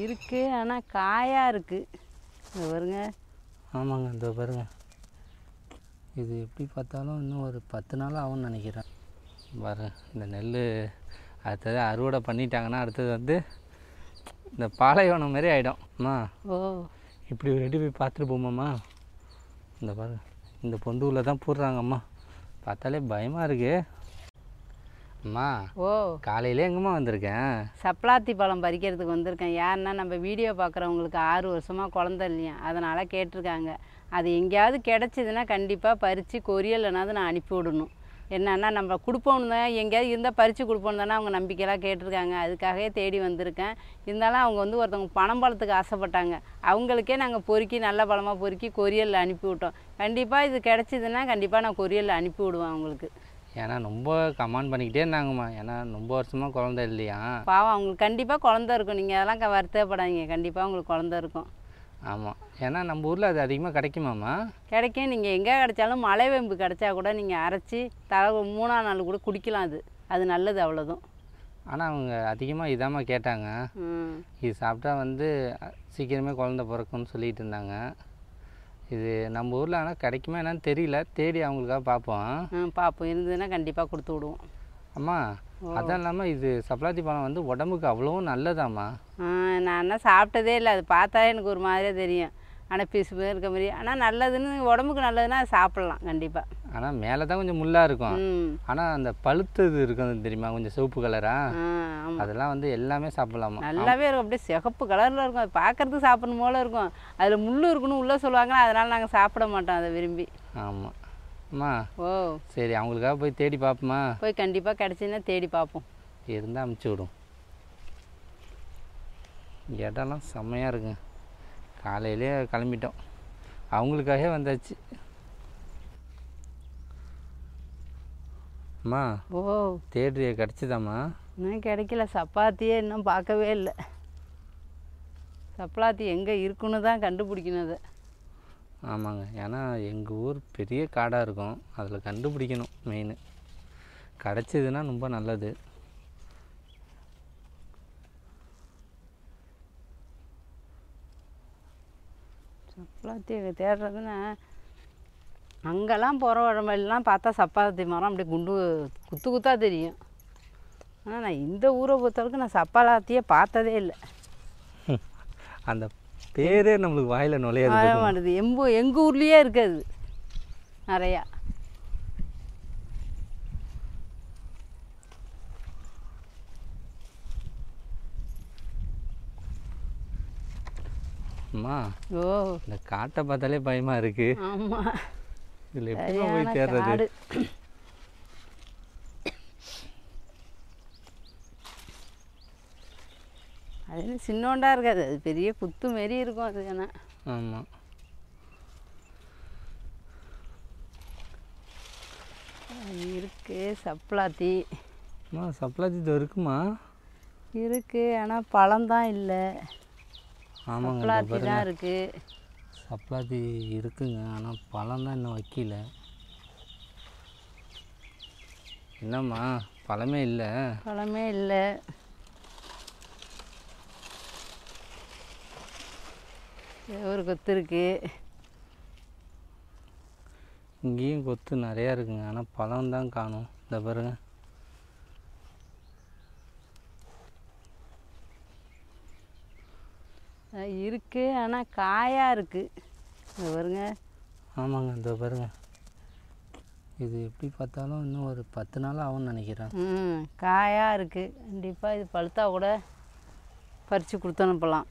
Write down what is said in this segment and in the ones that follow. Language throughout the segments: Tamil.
இருக்கு, ஆனால் காயாக இருக்குது. இது பாருங்க. ஆமாங்க, இந்த பாருங்க. இது எப்படி பார்த்தாலும் இன்னும் ஒரு 10 நாள் ஆகும்னு நினைக்கிறேன். பாருங்க, இந்த நெல் அடுத்தது அறுவடை பண்ணிட்டாங்கன்னா அடுத்தது வந்து இந்த பாலைவனம் மாதிரி ஆகிடும். அம்மா ஓ, இப்படி ஒரு ரெடி போய் பார்த்துட்டு போமாம்மா. இந்த பாருங்க, இந்த பொந்துவில் தான் போடுறாங்கம்மா. பார்த்தாலே பயமாக இருக்கு. அம்மா ஓ, காலையிலே எங்கம்மா வந்திருக்கேன்? சப்ளாத்தி பழம் பறிக்கிறதுக்கு வந்திருக்கேன். யாருன்னா நம்ம வீடியோ பார்க்குறவங்களுக்கு 6 வருஷமாக குழந்த இல்லையா, அதனால் கேட்டிருக்காங்க. அது எங்கேயாவது கிடச்சிதுன்னா கண்டிப்பாக பறித்து கொரியல்னாவது நான் அனுப்பி விடணும். என்னன்னா நம்ம கொடுப்போன்னு தான், எங்கேயாவது இருந்தால் பறித்து கொடுப்போன்னு தானே அவங்க நம்பிக்கையெல்லாம் கேட்டிருக்காங்க. அதுக்காகவே தேடி வந்திருக்கேன். இருந்தாலும் அவங்க வந்து ஒருத்தவங்க பனம்பழத்துக்கு ஆசைப்பட்டாங்க. அவங்களுக்கே நாங்கள் பொறுக்கி நல்ல பழமாக பொறுக்கி கொரியலில் அனுப்பி விட்டோம். கண்டிப்பாக இது கிடச்சிதுன்னா கண்டிப்பாக நான் கொரியலில் அனுப்பி விடுவேன் அவங்களுக்கு. ஏன்னா ரொம்ப கமெண்ட் பண்ணிக்கிட்டே இருந்தாங்கம்மா. ஏன்னா ரொம்ப வருஷமாக குழந்தை இல்லையா. பாவம், அவங்களுக்கு கண்டிப்பாக குழந்த இருக்கும். நீங்கள் அதெல்லாம் வருத்தப்படாதீங்க, கண்டிப்பாக உங்களுக்கு குழந்த இருக்கும். ஆமாம், ஏன்னா நம்ம ஊரில் அது அதிகமாக கிடைக்குமாம்மா? கிடைக்கும். நீங்கள் எங்கே கிடைச்சாலும் மலைவேம்பு கிடைச்சா கூட நீங்கள் அரைச்சி தலை 3ஆம் நாள் கூட குடிக்கலாம். அது நல்லது, அவ்வளோதான். ஆனால் அவங்க அதிகமாக இதாம்மா கேட்டாங்க. இது சாப்பிட்டா வந்து சீக்கிரமே குழந்த பிறக்கும்னு சொல்லிகிட்டு இருந்தாங்க. இது நம்ம ஊரில் ஆனால் கிடைக்குமா என்னன்னு தெரியல. தேடி அவங்களுக்காக பார்ப்போம். பார்ப்போம், இருந்ததுன்னா கண்டிப்பாக கொடுத்து விடுவோம். அம்மா அதுவும் இல்லாமல் இது சப்ளாத்தி பழம் வந்து உடம்புக்கு அவ்வளோவும் நல்லதாம்மா. நான் என்ன சாப்பிட்டதே இல்லை. அது பார்த்தா எனக்கு ஒரு மாதிரியாக தெரியும். ஆனால் பிசு இருக்க மாதிரி. ஆனால் நல்லதுன்னு, உடம்புக்கு நல்லதுன்னா அது சாப்பிட்லாம் கண்டிப்பாக. ஆனால் மேலே தான் கொஞ்சம் முள்ளாக இருக்கும். ஆனால் அந்த பழுத்தது இருக்கும் தெரியுமா, கொஞ்சம் சிவப்பு கலராக, அதெல்லாம் வந்து எல்லாமே சாப்பிட்லாமா? நல்லாவே இருக்கும். அப்படியே சிகப்பு கலரில் இருக்கும். அது பார்க்குறதுக்கு சாப்பிடணும் போல இருக்கும். அதில் முள் இருக்கணும் உள்ளே சொல்லுவாங்க. அதனால் நாங்கள் சாப்பிட மாட்டோம் அதை விரும்பி. ஆமாம் அம்மா. ஓ சரி, அவங்களுக்காக போய் தேடி பார்ப்போமா? போய் கண்டிப்பாக கிடச்சின்னா தேடி பார்ப்போம். இருந்தால் அமுச்சு விடும். இடம்லாம் செம்மையாக இருக்குங்க. காலையிலே கிளம்பிட்டோம், அவங்களுக்காகவே வந்தாச்சு. அம்மா ஓ தேடுறிய கிடச்சிதாம்மா? இன்னும் கிடைக்கல. சப்பாத்தியே இன்னும் பார்க்கவே இல்லை. சப்பாத்தி எங்கே இருக்குன்னு தான் கண்டுபிடிக்கணும் அதை. ஆமாங்க, ஏன்னா எங்கள் ஊர் பெரிய காடாக இருக்கும், அதில் கண்டுபிடிக்கணும் மெயின். கிடச்சிதுன்னா ரொம்ப நல்லது. சப்பாத்தி தேடுறதுன்னா அங்கெல்லாம் போகிற வழிமெல்லாம் பார்த்தா சப்பாத்தி மரம் அப்படியே குண்டு குத்து குத்தாக தெரியும். ஆனால் நான் இந்த ஊரை பொறுத்தவரைக்கும் நான் சப்பாத்தியே பார்த்ததே இல்லை. அந்த பேரே நம்மளுக்கு வாயில் நுழைய மாட்டுது. எங்கள் ஊர்லேயே இருக்காது நிறையா. அம்மா ஓ இந்த காட்டை பார்த்தாலே பயமாக இருக்குது. ஆமாம், இதில் எப்படி போய் தேடுறது? அது சின்னோண்டா இருக்காது, அது பெரிய குத்து மாரி இருக்கும் அது. ஆனால் ஆமாம், இருக்கு சப்ளாத்தி. அம்மா சப்ளாத்தி இது இருக்குமா? இருக்கு, ஆனால் பழம்தான் இல்லை. ஆமாங்க, சப்ளாத்தி தான் இருக்கு. சப்ளாத்தி இருக்குங்க, ஆனால் பழம் தான் இன்னும் வைக்கல. என்னம்மா பழமே இல்லை? பழமே இல்லை. ஒரு கொத்து இருக்கு. இங்கேயும் கொத்து நிறையா இருக்குங்க, ஆனால் பழம் தான் காணும். இந்த பாருங்க. இருக்கு, ஆனால் காயாக இருக்கு. இந்த பாருங்க. ஆமாங்க, இந்த பாருங்க. இது எப்படி பார்த்தாலும் இன்னும் ஒரு 10 நாள் ஆகும்னு நினைக்கிறேன். காயாக இருக்கு. கண்டிப்பாக இது பழுத்தா கூட பறித்து கொடுத்து அனுப்பலாம்.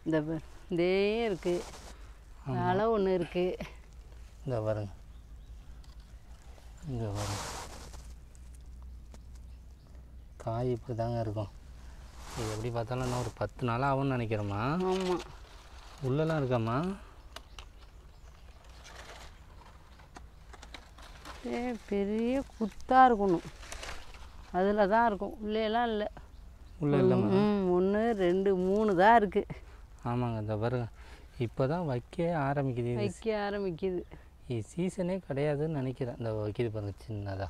இதே இருக்கு. அதனால் ஒன்று இருக்கு. இந்த பாருங்க, இங்கே பாருங்க. காய் இப்படி தாங்க இருக்கும். இது எப்படி பார்த்தாலும் இன்னும் ஒரு 10 நாள் ஆகும்னு நினைக்கிறேம்மா. ஆமாம், உள்ளெல்லாம் இருக்காம்மா? பெரிய குத்தாக இருக்கணும், அதில் தான் இருக்கும். உள்ளேலாம் இல்லை. உள்ளே இல்லைம்மா? 1 2 3 தான் இருக்குது. ஆமாங்க, இந்த பாருங்க. இப்போ தான் வைக்க ஆரம்பிக்குது. இது சீசனே கிடையாதுன்னு நினைக்கிறேன். இந்த வைக்கிது பாருங்க சின்னதா.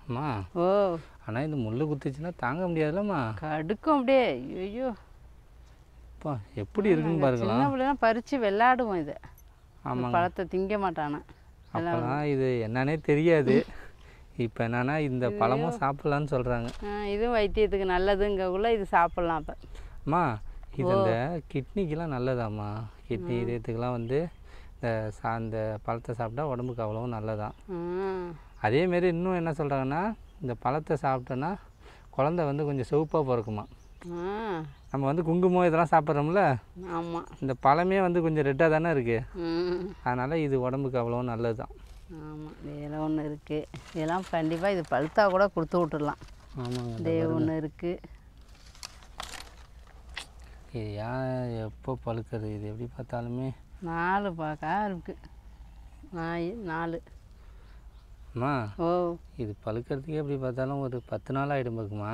அம்மா ஓ ஆனால் இது முள் குத்துச்சுன்னா தாங்க முடியாதுல்லம்மா. கடுக்கும் அப்படியே. ஐயோ அப்பா எப்படி இருக்குன்னு பாருங்களா. சின்ன பிள்ளைலாம் பறித்து விளையாடுவோம் இதை. ஆமாங்க. பழத்தை திங்க மாட்டானா. அப்போலாம் இது என்னன்னே தெரியாது. இப்போ என்னன்னா இந்த பழமும் சாப்பிட்லான்னு சொல்கிறாங்க. இதுவும் வைத்தியத்துக்கு நல்லதுங்கக்குள்ள இது சாப்பிட்லாம். அப்போ அம்மா இது இந்த கிட்னிக்கெலாம் நல்லதாம்மா. கிட்னி இதயத்துக்கெலாம் வந்து இந்த பழத்தை சாப்பிட்டா உடம்புக்கு அவ்வளவும் நல்லதான். அதேமாரி இன்னும் என்ன சொல்கிறாங்கன்னா, இந்த பழத்தை சாப்பிட்டோன்னா குழந்தை வந்து கொஞ்சம் சிவப்பாக பிறக்குமா. நம்ம வந்து குங்குமம் இதெல்லாம் சாப்பிட்றோம்ல, ஆமாம், இந்த பழமே வந்து கொஞ்சம் ரெட்டாக தானே இருக்குது. அதனால் இது உடம்புக்கு அவ்வளோ நல்லது தான். ஆமாம், இதெல்லாம் ஒன்று இருக்குது. இதெல்லாம் கண்டிப்பாக இது பழுத்தா கூட கொடுத்து விட்டுடலாம். ஆமாங்க, இதே ஒன்று இருக்குது. இது ஏன் எப்போ பழுக்கிறது? இது எப்படி பார்த்தாலுமே 4 பாக்கா இருக்குது. 4. அம்மா ஓ, இது பழுக்கிறதுக்கே எப்படி பார்த்தாலும் ஒரு 10 நாள் ஆகிடும் இருக்குமா.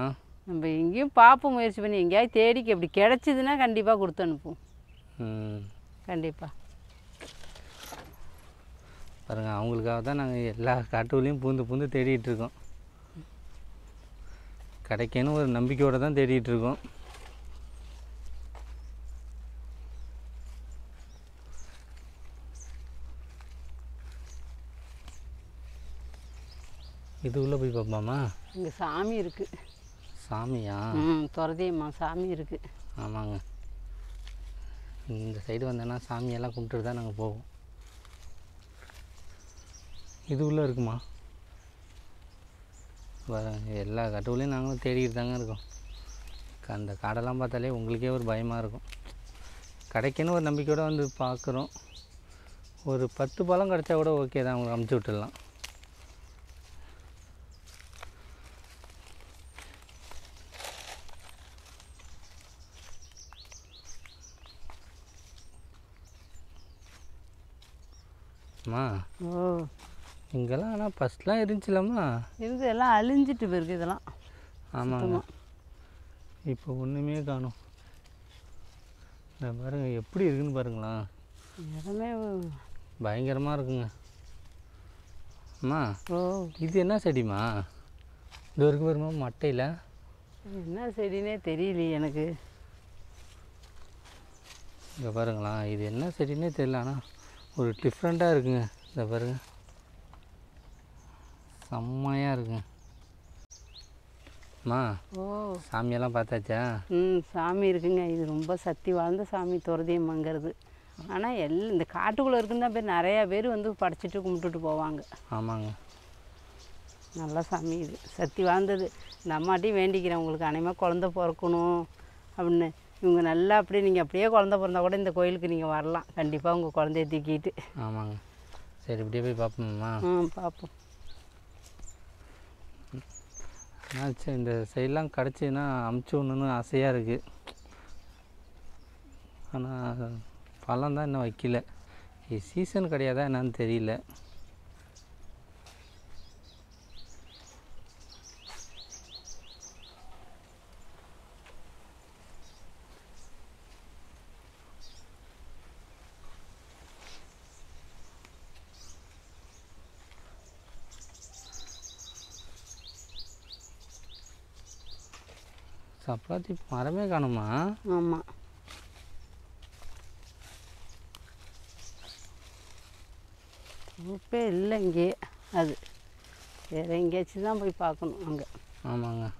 நம்ம எங்கேயும் பார்ப்போம், முயற்சி பண்ணி எங்கேயாவது தேடிக்கு எப்படி கிடச்சிதுன்னா கண்டிப்பாக கொடுத்து அனுப்புவோம். கண்டிப்பாக பாருங்கள், அவங்களுக்காக தான் நாங்கள் எல்லா காட்டுகளையும் பூந்து தேடிகிட்டு இருக்கோம். கிடைக்கணும் ஒரு நம்பிக்கையோடு தான் தேடிகிட்டு இருக்கோம். இது உள்ளே போய் பார்ப்போமா? இங்கே சாமி இருக்குது. சாமியா? துரதியம்மா சாமி இருக்குது. ஆமாங்க, இந்த சைடு வந்தோன்னா சாமியெல்லாம் கும்பிட்டுட்டு தான் நாங்கள் போவோம். இது உள்ளே இருக்குமா? எல்லா கட்டுகளையும் நாங்களும் தேடிக்கிட்டு தாங்க இருக்கோம். அந்த காடெல்லாம் பார்த்தாலே உங்களுக்கே ஒரு பயமாக இருக்கும். கிடைக்கணும் ஒரு நம்பிக்கையோடு வந்து பார்க்குறோம். ஒரு 10 பழம் கிடச்சா கூட ஓகே தான், அவங்களுக்கு அமுச்சு விட்டுடலாம். அம்மா, ஓ, இங்கெல்லாம் ஆனால் ஃபஸ்ட்லாம் இருந்துச்சுலம்மா. இருந்து எல்லாம் அழிஞ்சிட்டு போயிருக்கு இதெல்லாம். ஆமாங்க, இப்போ ஒன்றுமே காணும். இந்த பாருங்க எப்படி இருக்குன்னு பாருங்களா. இடமே பயங்கரமாக இருக்குங்க. அம்மா, ஓ, இது என்ன செடிம்மா? இது வரைக்கும் வருமா மட்டையில்? என்ன செடினே தெரியலையே எனக்கு. இங்கே பாருங்களா, இது என்ன செடினே தெரியல. ஆனால் ஒரு டிஃப்ரெண்ட்டாக இருக்குங்க. இந்த பாருங்க, செம்மையாக இருக்குங்க. அம்மா, ஓ, சாமியெல்லாம் பார்த்தாச்சா? சாமி இருக்குங்க. இது ரொம்ப சக்தி வாழ்ந்த சாமி துரதியம்மங்கிறது. ஆனால் இந்த காட்டுக்குள்ளே இருக்குன்னு தான் நிறையா பேர் வந்து படைச்சிட்டு கும்பிட்டுட்டு போவாங்க. ஆமாங்க, நல்ல சாமி இது, சக்தி வாழ்ந்தது. இந்த அம்மாட்டையும் வேண்டிக்கிறேன், உங்களுக்கு அனைமாக குழந்த பிறக்கணும் அப்படின்னு. இவங்க நல்லா அப்படியே நீங்கள் அப்படியே குழந்த பிறந்தா கூட இந்த கோயிலுக்கு நீங்கள் வரலாம் கண்டிப்பாக, உங்கள் குழந்தைய தூக்கிட்டு. ஆமாங்க, சரி இப்படியே போய் பார்ப்போம்மா. பார்ப்போம். ஆச்சு, இந்த சைடெலாம் கிடச்சின்னா அமுச்சு விடணுன்னு ஆசையாக இருக்குது. ஆனால் பழம் தான் இன்னும் வைக்கல. இது சீசன் கிடையாதா என்னன்னு தெரியல. சப்பாத்தி மரமே காணுமா? ஆமாம், உப்பே இல்லை இங்கே. அது வேறு எங்கேயாச்சும் தான் போய் பார்க்கணும் அங்கே. ஆமாங்க,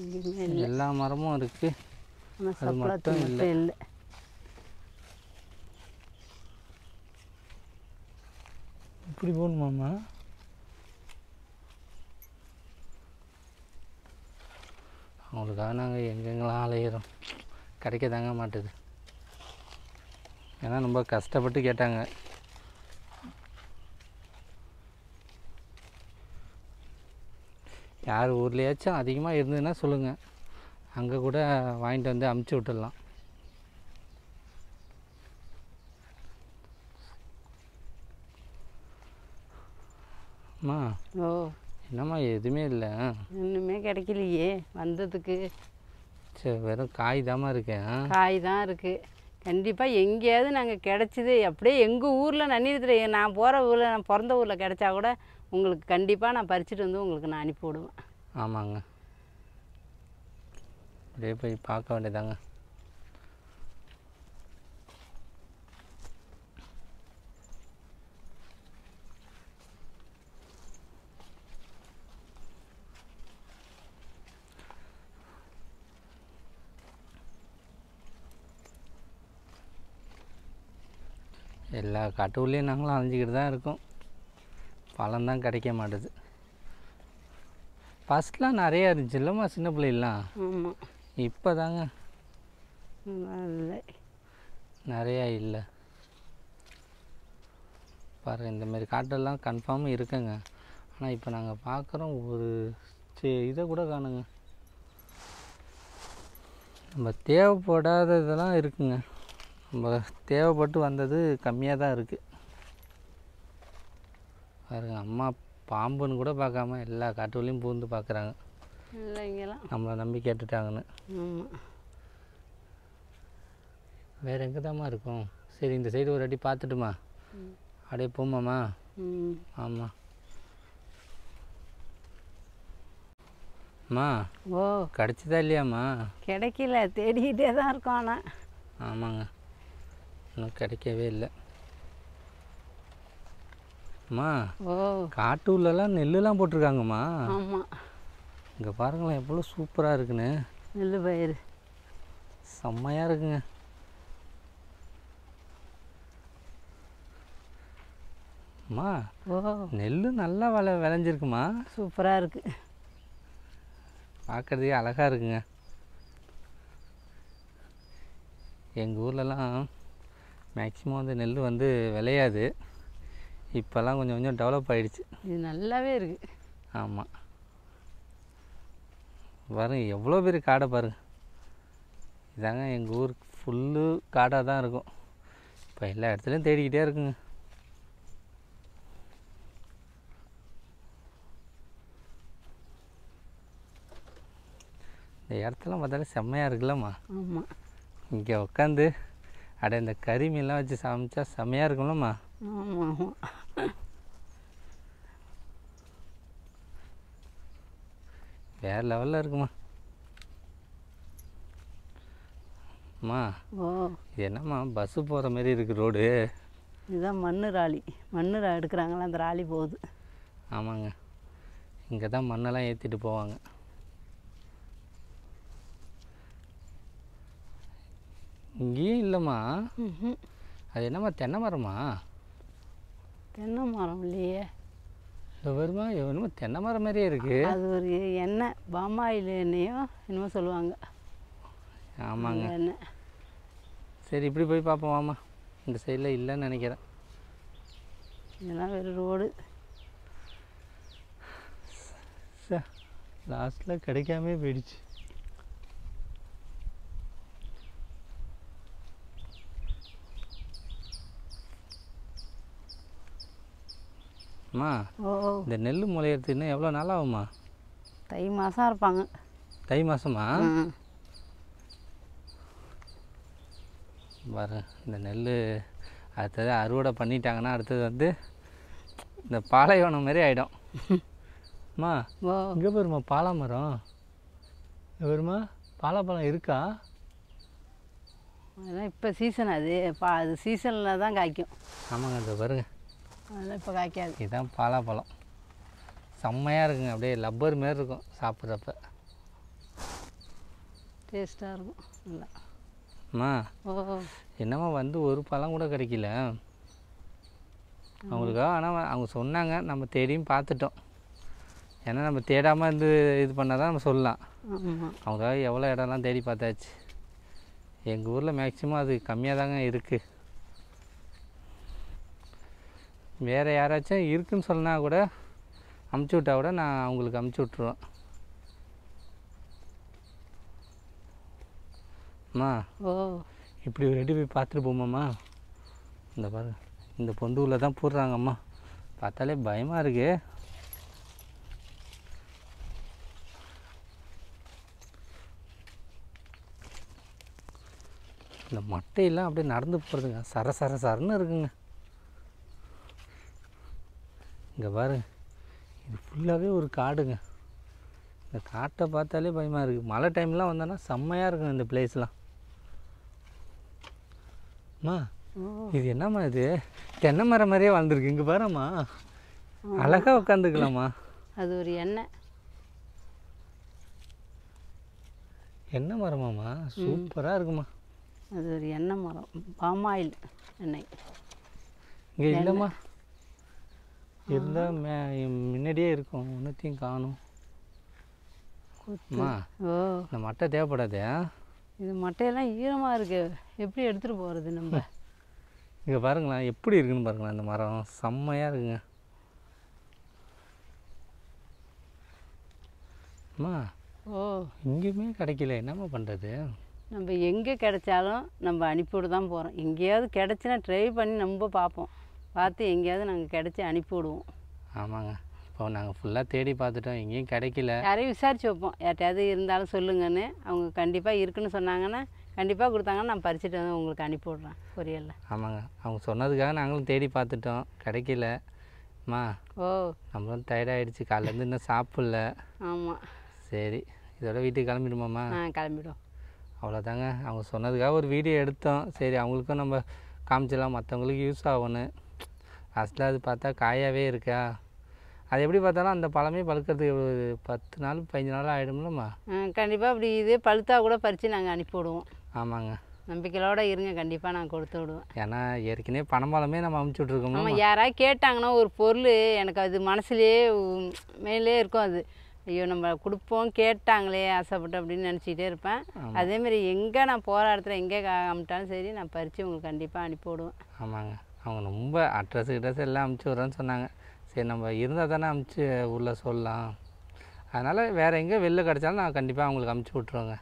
எங்கேயுமே இல்லை. எல்லா மரமும் இருக்குது, ஆனால் அது மட்டும் சப்பாத்தி மட்டும் இல்லை. இப்படி போகணுமாம்மா? அவங்களுக்காக நாங்கள் எங்கெங்கெல்லாம் அலையிறோம், கிடைக்க தாங்க மாட்டுது. ஏன்னா ரொம்ப கஷ்டப்பட்டு கேட்டாங்க. யார் ஊர்லேயாச்சும் அதிகமாக இருந்ததுன்னா சொல்லுங்கள், அங்கே கூட வாங்கிட்டு வந்து அமுச்சு விட்டுடலாம். அம்மா, ஓ, என்னம்மா எதுவுமே இல்லை? இன்னுமே கிடைக்கலையே வந்ததுக்கு. சரி, வெறும் காய் தாம்மா இருக்கேன். காய் தான் இருக்குது. கண்டிப்பாக எங்கேயாவது நாங்கள் கிடச்சிது அப்படியே எங்கள் ஊரில் நன்னீரத்தில் நான் போகிற ஊரில், நான் பிறந்த ஊரில் கிடச்சா கூட உங்களுக்கு கண்டிப்பாக நான் பறிச்சுட்டு வந்து உங்களுக்கு நான் அனுப்பி விடுவேன். ஆமாங்க, அப்படியே போய் பார்க்க வேண்டியதாங்க. எல்லா காட்டுக்குள்ளேயும் நாங்களும் அலைஞ்சிக்கிட்டு தான் இருக்கோம். பழம்தான் கிடைக்க மாட்டுது. ஃபஸ்ட்லாம் நிறையா இருந்துச்சு இல்லைம்மா சின்ன பிள்ளைலாம். ஆமாம். இப்போ தாங்க இல்லை. நிறையா இல்லை. பாரு இந்தமாரி காட்டெல்லாம் கன்ஃபார்ம் இருக்குங்க. ஆனால் இப்போ நாங்கள் பார்க்குறோம் ஒரு இதை கூட காணுங்க. நம்ம தேவைப்படாத இதெல்லாம் இருக்குங்க. நம்ம தேவைப்பட்டு வந்தது கம்மியாக தான் இருக்குது. பாருங்க அம்மா பாம்புன்னு கூட பார்க்காம எல்லா காட்டுகளையும் பூந்து பார்க்குறாங்க. இல்லைங்களாம் நம்மளை நம்பி கேட்டுட்டாங்கன்னு. வேறு எங்கே தாம்மா இருக்கும்? சரி இந்த சைடு ஒரு வாட்டி பார்த்துட்டுமா அப்படியே போமாம்மா. ஆமாம் அம்மா. ஓ கிடச்சிதா இல்லையாம்மா? கிடைக்கல, தேடிக்கிட்டே தான் இருக்கோம். ஆனால் ஆமாங்க இன்னும் கிடைக்கவே இல்லை. அம்மா ஓ காட்டு உள்ளலாம் நெல்லுலாம் போட்டிருக்காங்கம்மா. ஆமாம். இங்கே பாருங்களேன் எவ்வளோ சூப்பராக இருக்குன்னு. நெல் பயிர் செம்மையாக இருக்குங்க. அம்மா ஓ நெல் நல்லா விளைஞ்சிருக்குமா. சூப்பராக இருக்குது. பார்க்குறதுக்கே அழகாக இருக்குங்க. எங்கள் ஊர்லலாம் மேக்ஸிமம் வந்து நெல் வந்து விளையாது. இப்போல்லாம் கொஞ்சம் கொஞ்சம் டெவலப் ஆகிடுச்சு. இது நல்லாவே இருக்குது. ஆமாம் பாருங்க எவ்வளோ பெரிய காடை பாருங்க. இதாங்க எங்கள் ஊர் ஃபுல்லு காடாக தான் இருக்கும். இப்போ எல்லா இடத்துலையும் தேடிக்கிட்டே இருக்குங்க. இந்த இடத்துலாம் பார்த்தாலே செம்மையாக இருக்குல்லம்மா. ஆமாம். இங்கே உட்காந்து அட இந்த கறி மீன்லாம் வச்சு சமைச்சா செம்மையாக இருக்கும்லம்மா. ஆமாம் ஆமாம். வேறு லெவலில் இருக்குமா. அம்மா ஓ இது என்னம்மா பஸ்ஸு போகிற மாரி இருக்குது ரோடு. இதுதான் மண்ணு ராலி. மண்ணு எடுக்கிறாங்களா அந்த ராலி போகுது. ஆமாங்க இங்கே தான் மண்ணெல்லாம் ஏற்றிட்டு போவாங்க. இங்கேயும் இல்லைம்மா. அது என்னம்மா தென்னை மரமா? தென்னை மரம் இல்லையே. வருமா என்னமோ தென்னை மரம் மாதிரியே இருக்குது. அது ஒரு எண்ணெய், பாமாயில் எண்ணெயோ என்னமோ சொல்லுவாங்க. ஆமாங்க எண்ணெய். சரி இப்படி போய் பார்ப்போம் வாம்மா. இந்த சைடில் இல்லைன்னு நினைக்கிறேன். இதெல்லாம் வெறும் ரோடு. சார் லாஸ்ட்டில் கிடைக்காமே போயிடுச்சு. அம்மா ஓ இந்த நெல் முளையிறதுக்கு இன்னும் எவ்வளோ நாள் ஆகும்மா? தை மாதம் இருப்பாங்க. தை மாதமா? பாரு இந்த நெல் அடுத்தது அறுவடை பண்ணிட்டாங்கன்னா அடுத்தது வந்து இந்த பாலைவனம் மாதிரி ஆகிடும். அம்மா ஓ இங்கே பாருமா பாலா மரம். இங்கே பாருமா பாலாப்பழம் இருக்கா? அதெல்லாம் இப்போ சீசன். அது சீசனில் தான் காய்க்கும். ஆமாங்க இந்த பாருங்க அதெல்லாம் இப்போ காய்க்காது. இதுதான் பாலாப்பழம். செம்மையாக இருக்குங்க. அப்படியே லப்பர் மாரி இருக்கும் சாப்பிட்றப்ப. டேஸ்ட்டாக இருக்கும் நல்லா. அம்மா ஓ என்னம்மா வந்து ஒரு பழம் கூட கிடைக்கல அவங்களுக்கா. ஆனால் அவங்க சொன்னாங்க, நம்ம தேடியும் பார்த்துட்டோம். ஏன்னா நம்ம தேடாமல் இருந்து இது பண்ணால் தான் நம்ம சொல்லலாம். ஆமாம். அவங்களுக்காக எவ்வளோ இடம்லாம் தேடி பார்த்தாச்சு. எங்கள் ஊரில் மேக்ஸிமம் அது கம்மியாக தாங்க இருக்குது. வேறு யாராச்சும் இருக்குதுன்னு சொன்னால் கூட அமுச்சு விட்டா கூட நான் அவங்களுக்கு அமுச்சு விட்ருவேன். அம்மா ஓ இப்படி ஒரு ரெடி போய் பார்த்துட்டு போமாம்மா. இந்த பாருங்க இந்த பொந்தூரில் தான் போடுறாங்கம்மா. பார்த்தாலே பயமாக இருக்கு. இந்த மட்டையெல்லாம் அப்படியே நடந்து போகிறதுங்க சர சர சரன்னு இருக்குங்க. இங்கே பாருங்க இது ஃபுல்லாகவே ஒரு காடுங்க. இந்த காட்டை பார்த்தாலே பயமாக இருக்குது. மழை டைம்லாம் வந்தோன்னா செம்மையாக இருக்கும் இந்த பிளேஸ்லாம். அம்மா இது என்னம்மா இது தென்னை மரம் மாதிரியே வளர்ந்துருக்கு. இங்கே பாரும்மா, அழகாக உட்காந்துக்கலாமா. அது ஒரு எண்ணெய் எண்ணெய் மரமாம்மா, சூப்பராக இருக்குமா. அது ஒரு எண்ணெய் மரம், பாமாயில் எண்ணெய். இங்கே இல்லைம்மா, இருந்தால் முன்னாடியே இருக்கும், ஒன்றுத்தையும் காணும். அம்மா ஓ இந்த மட்டை தேவைப்படாதே. இது மட்டையெல்லாம் ஈரமாக இருக்கு, எப்படி எடுத்துகிட்டு போகிறது நம்ம? இங்கே பாருங்களேன் எப்படி இருக்குன்னு பாருங்களேன், இந்த மரம் செம்மையாக இருக்குங்க. அம்மா ஓ எங்கேயுமே கிடைக்கல, என்னம்மா பண்ணுறது? நம்ம எங்கே கிடைச்சாலும் நம்ம அனுப்பிவிட தான் போகிறோம். எங்கேயாவது கிடச்சினா ட்ரை பண்ணி நம்ம பார்ப்போம், பார்த்து எங்கேயாவது நாங்கள் கிடச்சி அனுப்பிவிடுவோம். ஆமாங்க, இப்போ நாங்கள் ஃபுல்லாக தேடி பார்த்துட்டோம், எங்கேயும் கிடைக்கல. யாரையும் விசாரித்து வைப்போம், யார்ட்டையாவது இருந்தாலும் சொல்லுங்கன்னு. அவங்க கண்டிப்பாக இருக்குன்னு சொன்னாங்கன்னா கண்டிப்பாக கொடுத்தாங்கன்னா நான் பறிச்சுட்டு வந்து உங்களுக்கு அனுப்பி விட்றேன் கொரியரில். ஆமாங்க, அவங்க சொன்னதுக்காக நாங்களும் தேடி பார்த்துட்டோம், கிடைக்கல. அம்மா ஓ நம்மளும் டயர்டாகிடுச்சு, காலையிலேருந்து இன்னும் சாப்பிடல. ஆமாம், சரி இதோட வீட்டுக்கு கிளம்பிடுமாம்மா? கிளம்பிடும். அவ்வளோதாங்க, அவங்க சொன்னதுக்காக ஒரு வீடியோ எடுத்தோம். சரி அவங்களுக்கும் நம்ம காமிச்சிடலாம், மற்றவங்களுக்கு யூஸ் ஆகணும். லாஸ்ட்டில் அது பார்த்தா காயாகவே இருக்கா, அது எப்படி பார்த்தாலும் அந்த பழமே பழுக்கிறதுக்கு ஒரு 10 நாள் 15 நாள் ஆகிடும்லம்மா. கண்டிப்பாக அப்படி இது பழுத்தா கூட பறித்து நாங்கள் அனுப்பி விடுவோம். ஆமாங்க, நம்பிக்கையோடு இருங்க, கண்டிப்பாக நான் கொடுத்து விடுவேன். ஏன்னா ஏற்கனவே பணம்பழமே நம்ம அமுச்சு விட்ருக்கோம். ஆமாம், யாராவது கேட்டாங்கன்னா ஒரு பொருள் எனக்கு அது மனசுலேயே மேலே இருக்கும். அது ஐயோ நம்ம கொடுப்போம், கேட்டாங்களே ஆசைப்பட்டு அப்படின்னு நினச்சிக்கிட்டே இருப்பேன். அதேமாரி எங்கே நான் போகிற இடத்துல எங்கே காமிட்டாலும் சரி, நான் பறித்து உங்களுக்கு கண்டிப்பாக அனுப்பி விடுவேன். ஆமாங்க, அவங்க ரொம்ப அட்ரஸ் எல்லாம் அமுச்சு விட்றேன்னு சொன்னாங்க. சரி நம்ம இருந்தால் தானே அமுச்சு உள்ள சொல்லலாம், அதனால் வேறு எங்கே வெளில கிடச்சாலும் நான் கண்டிப்பாக அவங்களுக்கு அமுச்சு விட்ருவேங்க.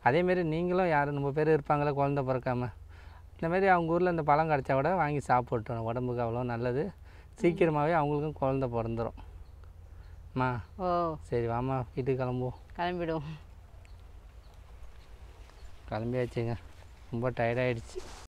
அதேமாரி நீங்களும் யாரும் நம்ம பேர் இருப்பாங்களே குழந்த பிறக்காமல், இந்தமாரி அவங்க ஊரில் இந்த பழம் கிடச்சா கூட வாங்கி சாப்பிட்டுறோம், உடம்புக்கு அவ்வளோ நல்லது. சீக்கிரமாகவே அவங்களுக்கும் குழந்த பிறந்துடும். அம்மா ஓ சரி வாம்மா வீட்டுக்கு கிளம்புவோம். கிளம்பிடுவோம். கிளம்பியாச்சுங்க, ரொம்ப டயர்டாகிடுச்சு.